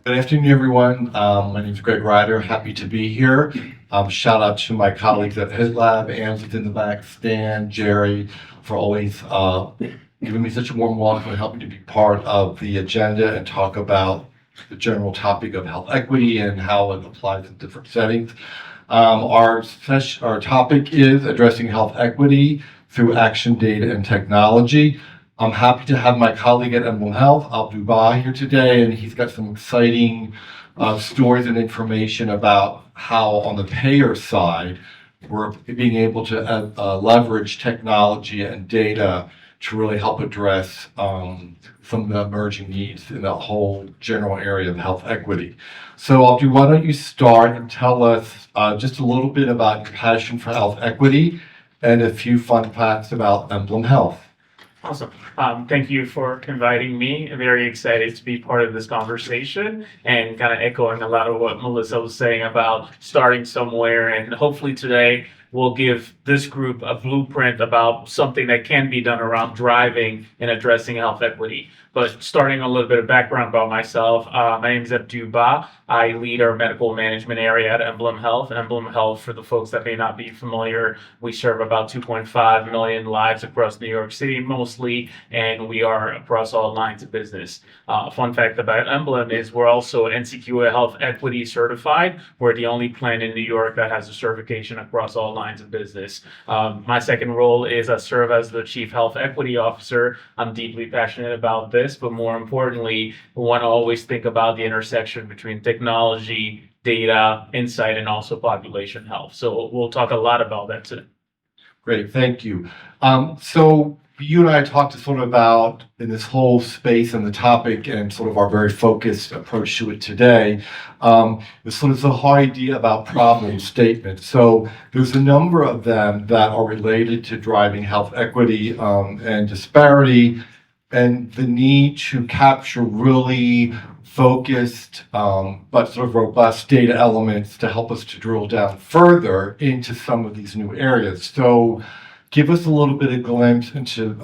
Good afternoon, everyone. My name is Greg Ryder. Happy to be here. Shout out to my colleagues at HITLAB, Anne's in the back, Stan, Jerry, for always giving me such a warm welcome and helping to be part of the agenda and talk about the general topic of health equity and how it applies in different settings. Our topic is addressing health equity through action, data, and technology. I'm happy to have my colleague at Emblem Health, Abdou, here today, and he's got some exciting stories and information about how, on the payer side, we're being able to leverage technology and data to really help address some of the emerging needs in the whole general area of health equity. So, Abdou, why don't you start and tell us just a little bit about your passion for health equity and a few fun facts about Emblem Health. Awesome. Thank you for inviting me. I'm very excited to be part of this conversation and kind of echoing a lot of what Melissa was saying about starting somewhere. And hopefully today we'll give this group a blueprint about something that can be done around driving and addressing health equity. But starting a little bit of background about myself, my name is Abdou. I lead our medical management area at Emblem Health. Emblem Health, for the folks that may not be familiar, we serve about 2.5 million lives across New York City mostly, and we are across all lines of business. Fun fact about Emblem is we're also NCQA Health Equity certified. We're the only plan in New York that has a certification across all lines of business. My second role is I serve as the Chief Health Equity Officer. I'm deeply passionate about this, but more importantly, we want to always think about the intersection between technology, data, insight, and also population health. So we'll talk a lot about that today. Great, thank you. So you and I talked sort of about in this whole space and the topic and sort of our very focused approach to it today, is sort of the whole idea about problem statements. So there's a number of them that are related to driving health equity and disparity, and the need to capture really focused but sort of robust data elements to help us to drill down further into some of these new areas. So give us a little bit of glimpse into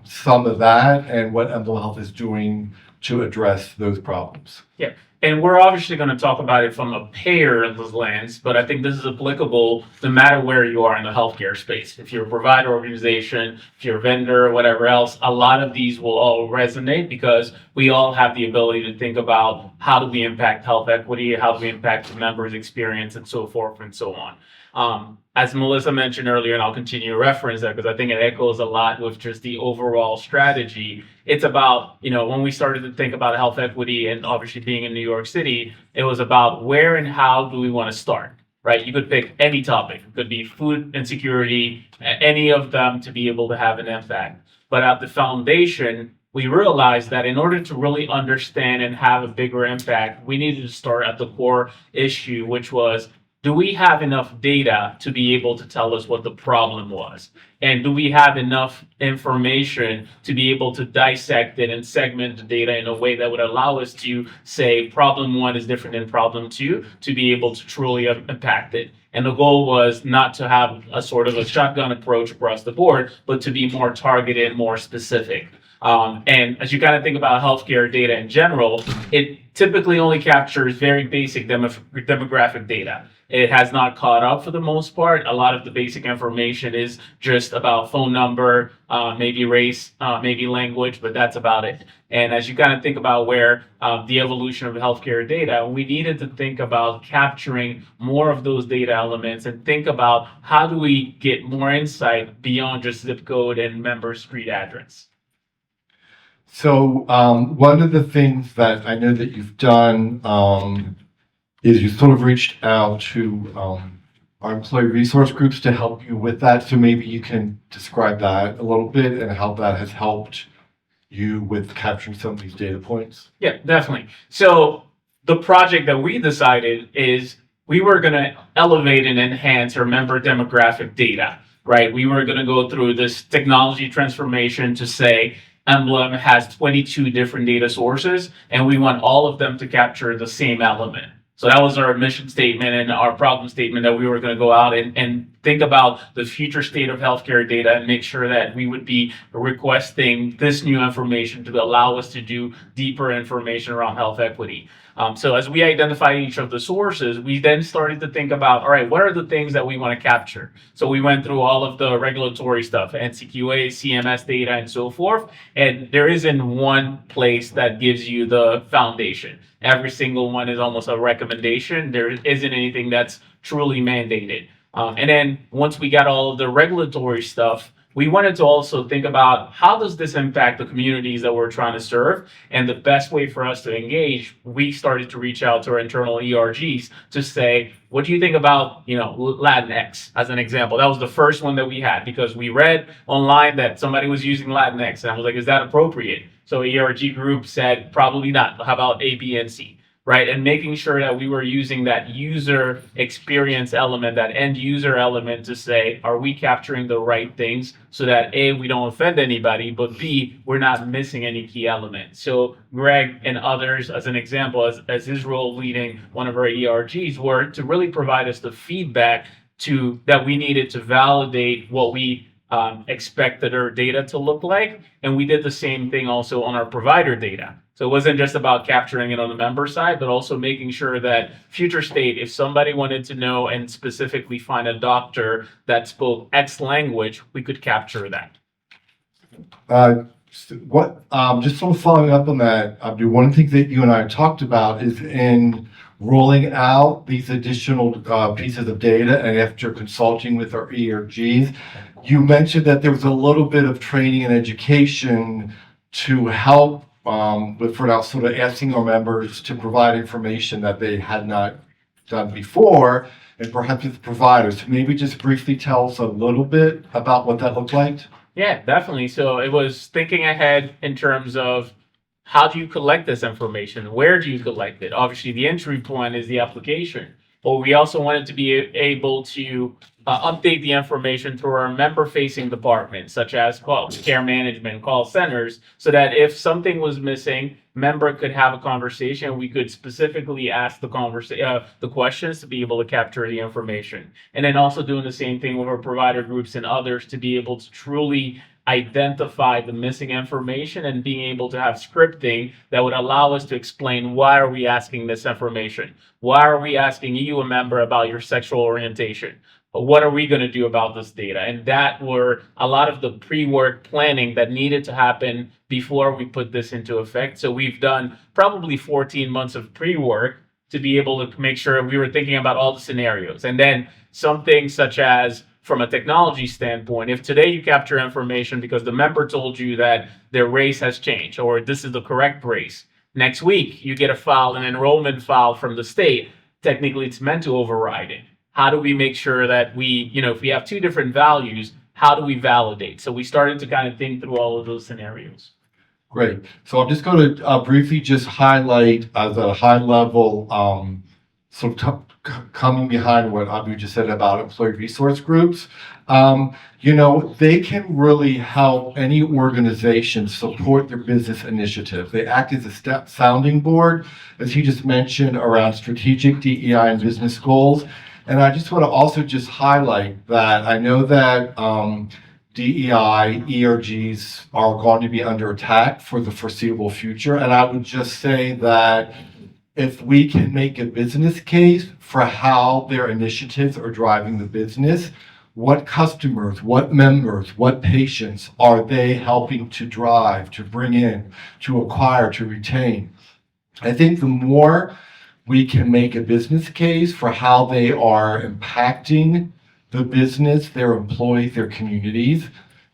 some of that and what Emblem Health is doing to address those problems. Yeah, and we're obviously going to talk about it from a payer lens, but I think this is applicable no matter where you are in the healthcare space. If you're a provider organization, if you're a vendor, whatever else, a lot of these will all resonate because we all have the ability to think about how do we impact health equity, how do we impact the member's experience, and so forth and so on. As Melissa mentioned earlier, and I'll continue to reference that because I think it echoes a lot with just the overall strategy. It's about, when we started to think about health equity and obviously being in New York City, it was about where and how do we want to start, right? You could pick any topic. It could be food insecurity, any of them to be able to have an impact. But at the foundation, we realized that in order to really understand and have a bigger impact, we needed to start at the core issue, which was, do we have enough data to be able to tell us what the problem was? And do we have enough information to be able to dissect it and segment the data in a way that would allow us to say problem one is different than problem two, to be able to truly impact it? And the goal was not to have a sort of a shotgun approach across the board, but to be more targeted, more specific. And as you kind of think about healthcare data in general, it typically only captures very basic demographic data. It has not caught up for the most part. A lot of the basic information is just about phone number, maybe race, maybe language, but that's about it. And as you kind of think about where the evolution of healthcare data, we needed to think about capturing more of those data elements and think about how do we get more insight beyond just zip code and member street address. So one of the things that I know that you've done is you sort of reached out to our employee resource groups to help you with that. So maybe you can describe that a little bit and how that has helped you with capturing some of these data points. Yeah, definitely. So the project that we decided is we were going to elevate and enhance our member demographic data, right? We were going to go through this technology transformation to say, Emblem has 22 different data sources, and we want all of them to capture the same element. So that was our mission statement and our problem statement that we were going to go out and think about the future state of healthcare data and make sure that we would be requesting this new information to allow us to do deeper information around health equity. So as we identify each of the sources, we then started to think about, all right, what are the things that we want to capture? So we went through all of the regulatory stuff, NCQA, CMS data, and so forth. And there isn't one place that gives you the foundation. Every single one is almost a recommendation. There isn't anything that's truly mandated. And then once we got all of the regulatory stuff, we wanted to also think about how does this impact the communities that we're trying to serve? And the best way for us to engage, we started to reach out to our internal ERGs to say, what do you think about, Latinx as an example? That was the first one that we had because we read online that somebody was using Latinx. And I was like, is that appropriate? So ERG group said, probably not. How about A, B, and C? Right, and making sure that we were using that user experience element, that end user element to say, are we capturing the right things so that A, we don't offend anybody, but B, we're not missing any key elements. So Greg and others, as an example, as his role leading one of our ERGs, were to really provide us the feedback that we needed to validate what we expected our data to look like. And we did the same thing also on our provider data. So it wasn't just about capturing it on the member side, but also making sure that future state, if somebody wanted to know and specifically find a doctor that spoke X language, we could capture that. Just sort of following up on that, Abdou, one of the things that you and I talked about is in rolling out these additional pieces of data and after consulting with our ERGs, you mentioned that there was a little bit of training and education to help for now sort of asking our members to provide information that they had not done before, and perhaps with providers. Maybe just briefly tell us a little bit about what that looked like. Yeah, definitely. So it was thinking ahead in terms of how do you collect this information? Where do you collect it? Obviously, the entry point is the application, but we also wanted to be able to update the information through our member-facing departments, such as care management, call centers, so that if something was missing, member could have a conversation. We could specifically ask the questions to be able to capture the information. And then also doing the same thing with our provider groups and others to be able to truly identify the missing information and being able to have scripting that would allow us to explain why are we asking this information? Why are we asking you, a member, about your sexual orientation? What are we going to do about this data? And that were a lot of the pre-work planning that needed to happen before we put this into effect. So we've done probably 14 months of pre-work to be able to make sure we were thinking about all the scenarios. And then something such as, from a technology standpoint, if today you capture information because the member told you that their race has changed or this is the correct race, next week you get an enrollment file from the state, technically it's meant to override it. How do we make sure that if we have two different values, how do we validate? So we started to kind of think through all of those scenarios. Great. So I'm just going to briefly just highlight as a high level, coming behind what Abdou just said about employee resource groups. They can really help any organization support their business initiative. They act as a sounding board, as he just mentioned, around strategic DEI and business goals. And I just want to also just highlight that I know that DEI, ERGs are going to be under attack for the foreseeable future. And I would just say that if we can make a business case for how their initiatives are driving the business, what customers, what members, what patients are they helping to drive, to bring in, to acquire, to retain? I think the more we can make a business case for how they are impacting the business, their employees, their communities,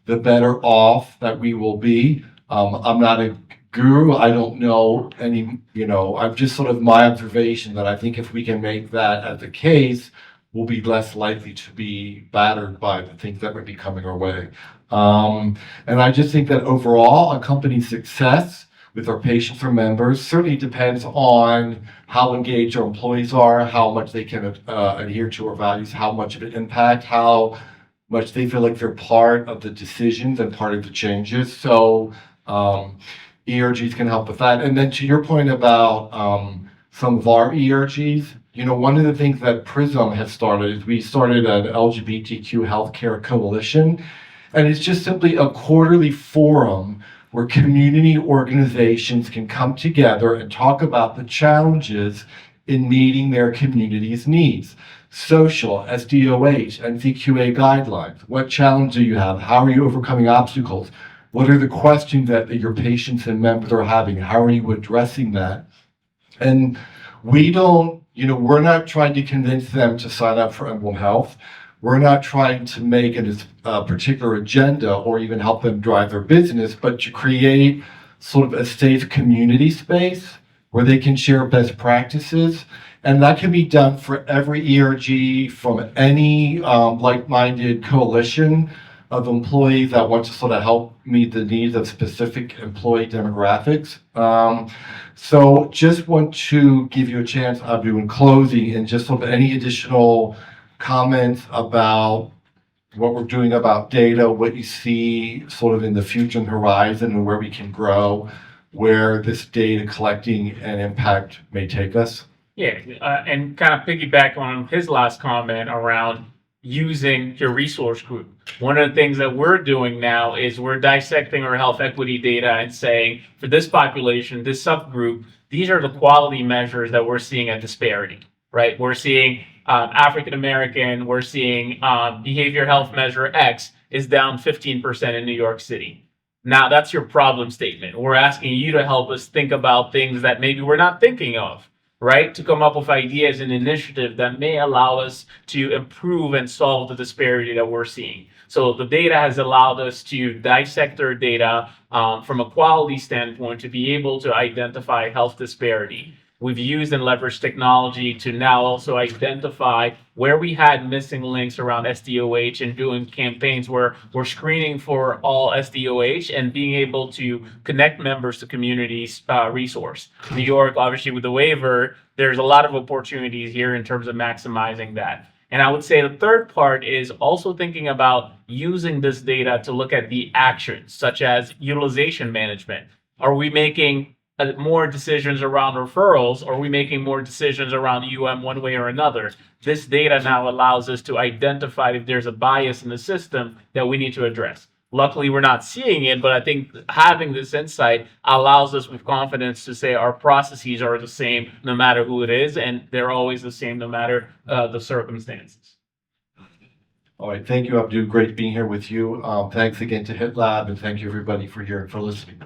the better off that we will be. I'm not a guru. I don't know any, I'm just sort of my observation that I think if we can make that as a case, we'll be less likely to be battered by the things that would be coming our way. And I just think that overall, a company's success with our patients or members certainly depends on how engaged our employees are, how much they can adhere to our values, how much of an impact, how much they feel like they're part of the decisions and part of the changes. So ERGs can help with that. And then to your point about some of our ERGs, one of the things that Prism has started is we started an LGBTQ healthcare coalition. And it's just simply a quarterly forum where community organizations can come together and talk about the challenges in meeting their community's needs. Social, SDOH, NCQA guidelines. What challenge do you have? How are you overcoming obstacles? What are the questions that your patients and members are having? How are you addressing that? And we don't, we're not trying to convince them to sign up for Emblem Health. We're not trying to make it a particular agenda or even help them drive their business, but to create sort of a safe community space where they can share best practices. And that can be done for every ERG from any like-minded coalition of employees that want to sort of help meet the needs of specific employee demographics. So just want to give you a chance, Abdou, in closing, and just sort of any additional comments about what we're doing about data, what you see sort of in the future and horizon, and where we can grow, where this data collecting and impact may take us. Yeah, and kind of piggyback on his last comment around using your resource group. One of the things that we're doing now is we're dissecting our health equity data and saying, for this population, this subgroup, these are the quality measures that we're seeing a disparity, right? We're seeing African American, we're seeing behavior health measure X is down 15% in New York City. Now that's your problem statement. We're asking you to help us think about things that maybe we're not thinking of, right? To come up with ideas and initiatives that may allow us to improve and solve the disparity that we're seeing. So the data has allowed us to dissect our data from a quality standpoint to be able to identify health disparity. We've used and leveraged technology to now also identify where we had missing links around SDOH and doing campaigns where we're screening for all SDOH and being able to connect members to communities resource. New York, obviously with the waiver, there's a lot of opportunities here in terms of maximizing that. And I would say the third part is also thinking about using this data to look at the actions, such as utilization management. Are we making more decisions around referrals, or are we making more decisions around one way or another? This data now allows us to identify if there's a bias in the system that we need to address. Luckily, we're not seeing it, but I think having this insight allows us with confidence to say our processes are the same no matter who it is, and they're always the same no matter the circumstances. All right, thank you, Abdou. Great being here with you. Thanks again to HITLAB, and thank you everybody for listening.